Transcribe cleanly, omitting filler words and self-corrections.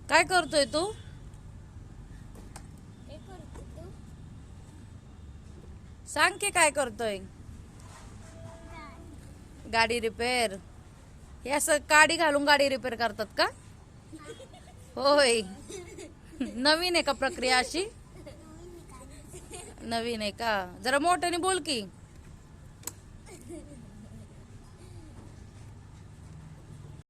काय करतोय तू? सांग की काय करतोय? गाडी रिपेअर. हे असं काडी घालून गाडी रिपेअर करतात का? होय. नवीन आहे का प्रक्रिया अशी? नवीन आहे का? जरा मोठ्याने बोल की.